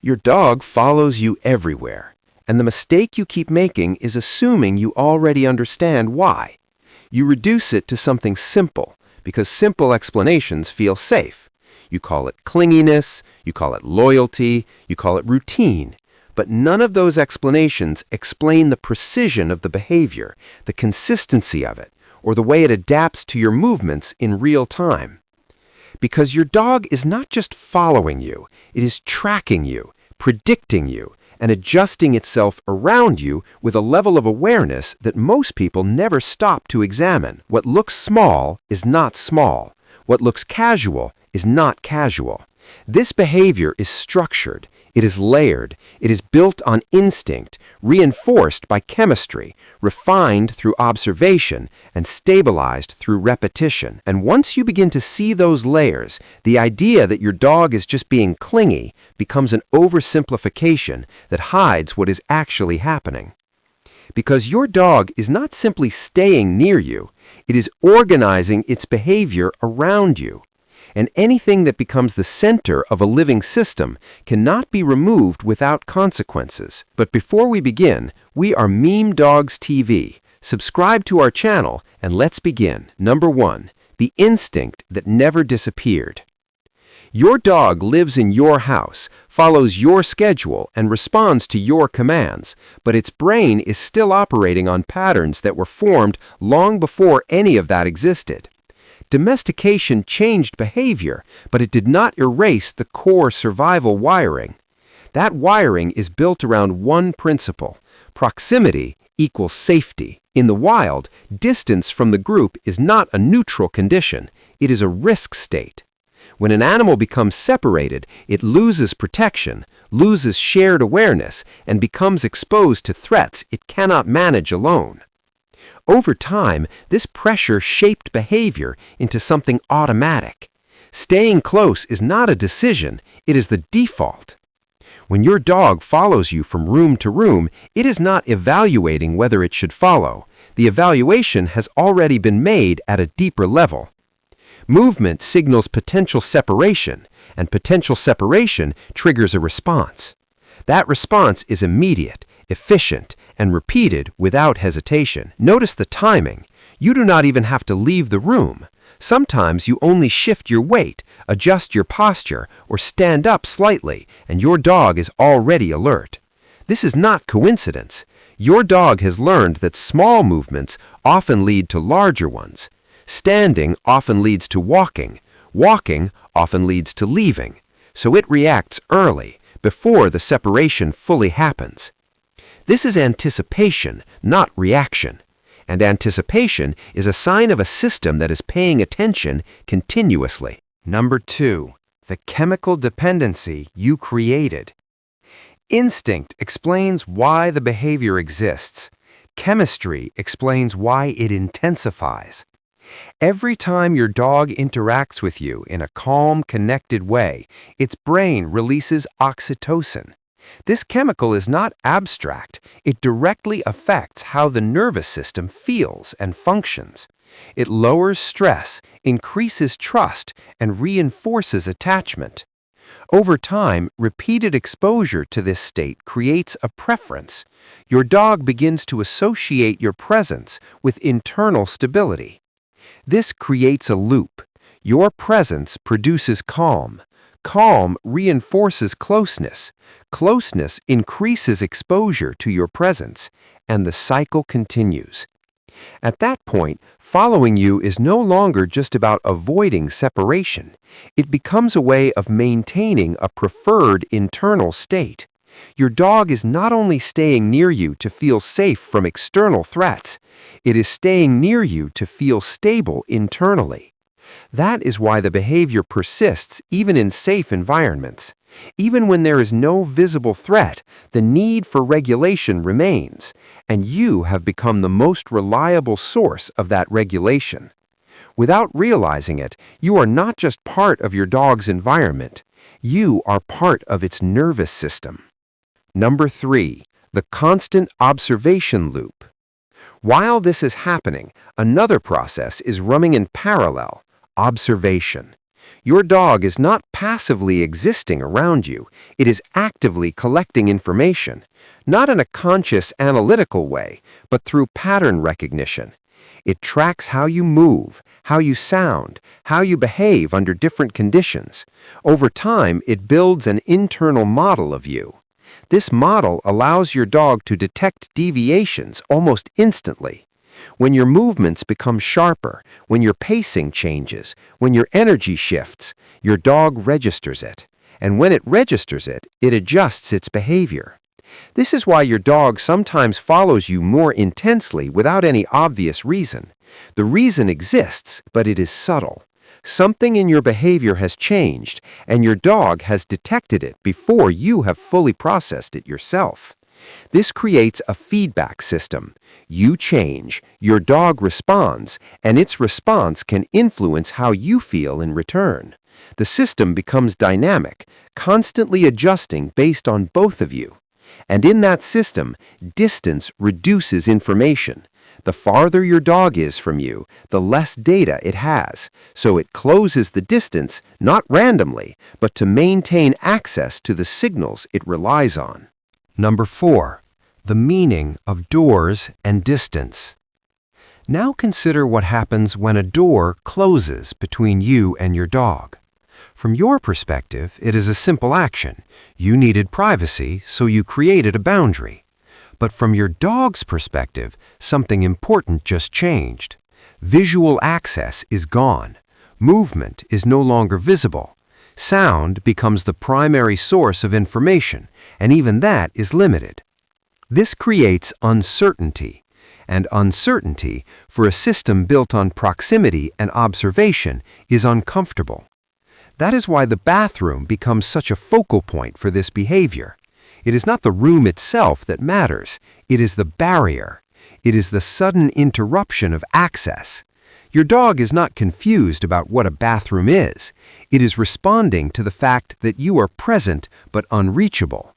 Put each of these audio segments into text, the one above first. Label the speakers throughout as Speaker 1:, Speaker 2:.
Speaker 1: Your dog follows you everywhere, and the mistake you keep making is assuming you already understand why. You reduce it to something simple, because simple explanations feel safe. You call it clinginess, you call it loyalty, you call it routine. But none of those explanations explain the precision of the behavior, the consistency of it, or the way it adapts to your movements in real time. Because your dog is not just following you, it is tracking you, predicting you, and adjusting itself around you with a level of awareness that most people never stop to examine. What looks small is not small. What looks casual is not casual. This behavior is structured, it is layered, it is built on instinct, reinforced by chemistry, refined through observation, and stabilized through repetition. And once you begin to see those layers, the idea that your dog is just being clingy becomes an oversimplification that hides what is actually happening. Because your dog is not simply staying near you, it is organizing its behavior around you. And anything that becomes the center of a living system cannot be removed without consequences. But before we begin, we are Meme Dogs TV. Subscribe to our channel and let's begin. Number 1. The instinct that never disappeared. Your dog lives in your house, follows your schedule, and responds to your commands, but its brain is still operating on patterns that were formed long before any of that existed. Domestication changed behavior, but it did not erase the core survival wiring. That wiring is built around one principle: proximity equals safety. In the wild, distance from the group is not a neutral condition, it is a risk state. When an animal becomes separated, it loses protection, loses shared awareness, and becomes exposed to threats it cannot manage alone. Over time, this pressure shaped behavior into something automatic. Staying close is not a decision, it is the default. When your dog follows you from room to room, it is not evaluating whether it should follow. The evaluation has already been made at a deeper level. Movement signals potential separation, and potential separation triggers a response. That response is immediate, efficient, and repeated without hesitation. Notice the timing. You do not even have to leave the room. Sometimes you only shift your weight, adjust your posture, or stand up slightly, and your dog is already alert. This is not coincidence. Your dog has learned that small movements often lead to larger ones. Standing often leads to walking. Walking often leads to leaving. So it reacts early, before the separation fully happens. This is anticipation, not reaction. And anticipation is a sign of a system that is paying attention continuously. Number 2. The chemical dependency you created. Instinct explains why the behavior exists. Chemistry explains why it intensifies. Every time your dog interacts with you in a calm, connected way, its brain releases oxytocin. This chemical is not abstract. It directly affects how the nervous system feels and functions. It lowers stress, increases trust, and reinforces attachment. Over time, repeated exposure to this state creates a preference. Your dog begins to associate your presence with internal stability. This creates a loop. Your presence produces calm. Calm reinforces closeness. Closeness increases exposure to your presence, and the cycle continues. At that point, following you is no longer just about avoiding separation. It becomes a way of maintaining a preferred internal state. Your dog is not only staying near you to feel safe from external threats, it is staying near you to feel stable internally. That is why the behavior persists even in safe environments. Even when there is no visible threat, the need for regulation remains, and you have become the most reliable source of that regulation. Without realizing it, you are not just part of your dog's environment. You are part of its nervous system. Number 3. The constant observation loop. While this is happening, another process is running in parallel: observation. Your dog is not passively existing around you, it is actively collecting information, not in a conscious analytical way, but through pattern recognition. It tracks how you move, how you sound, how you behave under different conditions. Over time, it builds an internal model of you. This model allows your dog to detect deviations almost instantly. When your movements become sharper, when your pacing changes, when your energy shifts, your dog registers it. And when it registers it, it adjusts its behavior. This is why your dog sometimes follows you more intensely without any obvious reason. The reason exists, but it is subtle. Something in your behavior has changed, and your dog has detected it before you have fully processed it yourself. This creates a feedback system. You change, your dog responds, and its response can influence how you feel in return. The system becomes dynamic, constantly adjusting based on both of you. And in that system, distance reduces information. The farther your dog is from you, the less data it has, so it closes the distance not randomly, but to maintain access to the signals it relies on. Number 4. The meaning of doors and distance. Now consider what happens when a door closes between you and your dog. From your perspective, it is a simple action. You needed privacy, so you created a boundary. But from your dog's perspective, something important just changed. Visual access is gone. Movement is no longer visible. Sound becomes the primary source of information, and even that is limited. This creates uncertainty, and uncertainty, for a system built on proximity and observation, is uncomfortable. That is why the bathroom becomes such a focal point for this behavior. It is not the room itself that matters. It is the barrier. It is the sudden interruption of access. Your dog is not confused about what a bathroom is. It is responding to the fact that you are present but unreachable.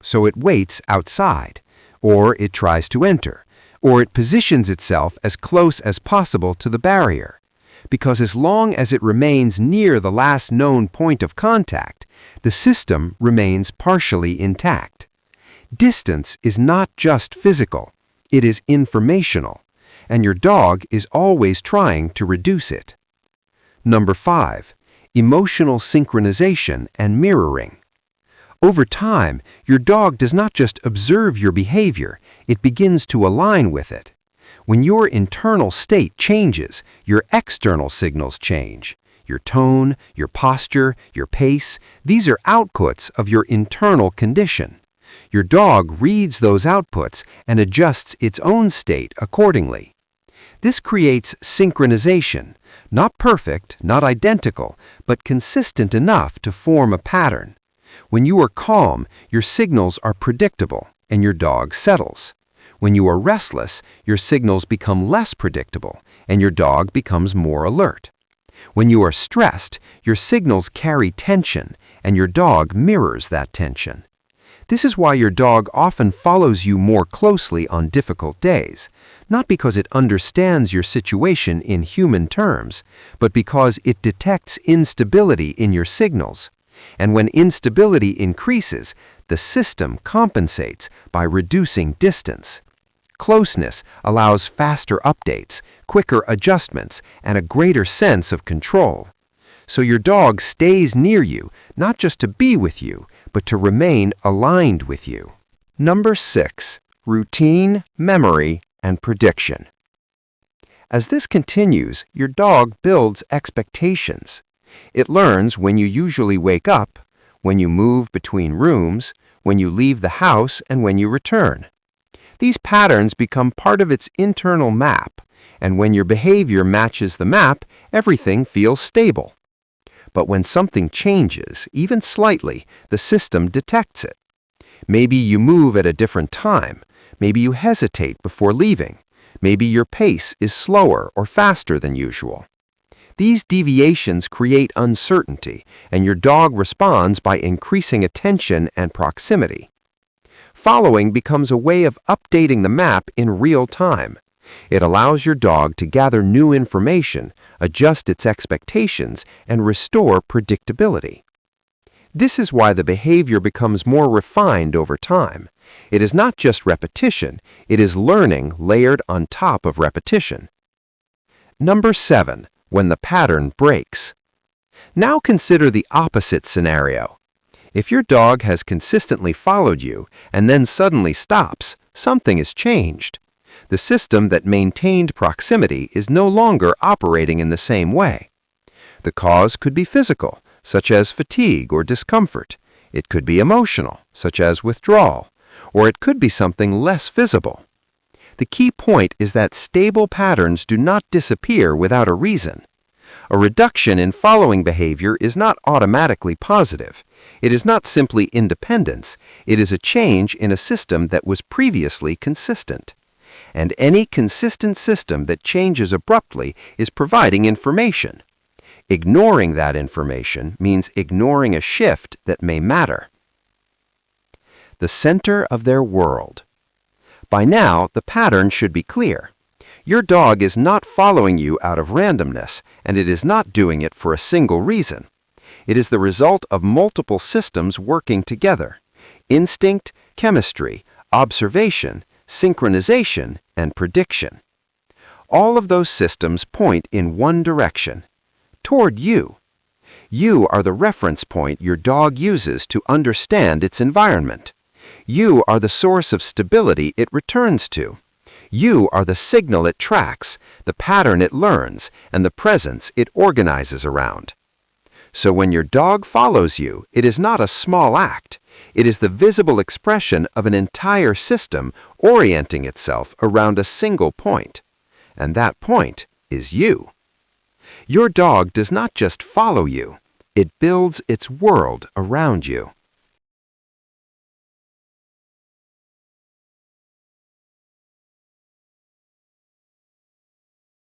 Speaker 1: So it waits outside, or it tries to enter, or it positions itself as close as possible to the barrier. Because as long as it remains near the last known point of contact, the system remains partially intact. Distance is not just physical, it is informational, and your dog is always trying to reduce it. Number 5. Emotional synchronization and mirroring. Over time, your dog does not just observe your behavior, it begins to align with it. When your internal state changes, your external signals change. Your tone, your posture, your pace, these are outputs of your internal condition. Your dog reads those outputs and adjusts its own state accordingly. This creates synchronization, not perfect, not identical, but consistent enough to form a pattern. When you are calm, your signals are predictable, and your dog settles. When you are restless, your signals become less predictable, and your dog becomes more alert. When you are stressed, your signals carry tension, and your dog mirrors that tension. This is why your dog often follows you more closely on difficult days, not because it understands your situation in human terms, but because it detects instability in your signals. And when instability increases, the system compensates by reducing distance. Closeness allows faster updates, quicker adjustments, and a greater sense of control. So your dog stays near you, not just to be with you, but to remain aligned with you. Number 6. Routine, memory, and prediction. As this continues, your dog builds expectations. It learns when you usually wake up, when you move between rooms, when you leave the house, and when you return. These patterns become part of its internal map, and when your behavior matches the map, everything feels stable. But when something changes, even slightly, the system detects it. Maybe you move at a different time. Maybe you hesitate before leaving. Maybe your pace is slower or faster than usual. These deviations create uncertainty, and your dog responds by increasing attention and proximity. Following becomes a way of updating the map in real time. It allows your dog to gather new information, adjust its expectations, and restore predictability. This is why the behavior becomes more refined over time. It is not just repetition, it is learning layered on top of repetition. Number 7. When the pattern breaks. Now consider the opposite scenario. If your dog has consistently followed you and then suddenly stops, something has changed. The system that maintained proximity is no longer operating in the same way. The cause could be physical, such as fatigue or discomfort. It could be emotional, such as withdrawal, or it could be something less visible. The key point is that stable patterns do not disappear without a reason. A reduction in following behavior is not automatically positive. It is not simply independence. It is a change in a system that was previously consistent. And any consistent system that changes abruptly is providing information. Ignoring that information means ignoring a shift that may matter. The center of their world. By now, the pattern should be clear. Your dog is not following you out of randomness, and it is not doing it for a single reason. It is the result of multiple systems working together: instinct, chemistry, observation, synchronization, and prediction. All of those systems point in one direction, toward you. You are the reference point your dog uses to understand its environment. You are the source of stability it returns to. You are the signal it tracks, the pattern it learns, and the presence it organizes around. So when your dog follows you, it is not a small act. It is the visible expression of an entire system orienting itself around a single point. And that point is you. Your dog does not just follow you. It builds its world around you.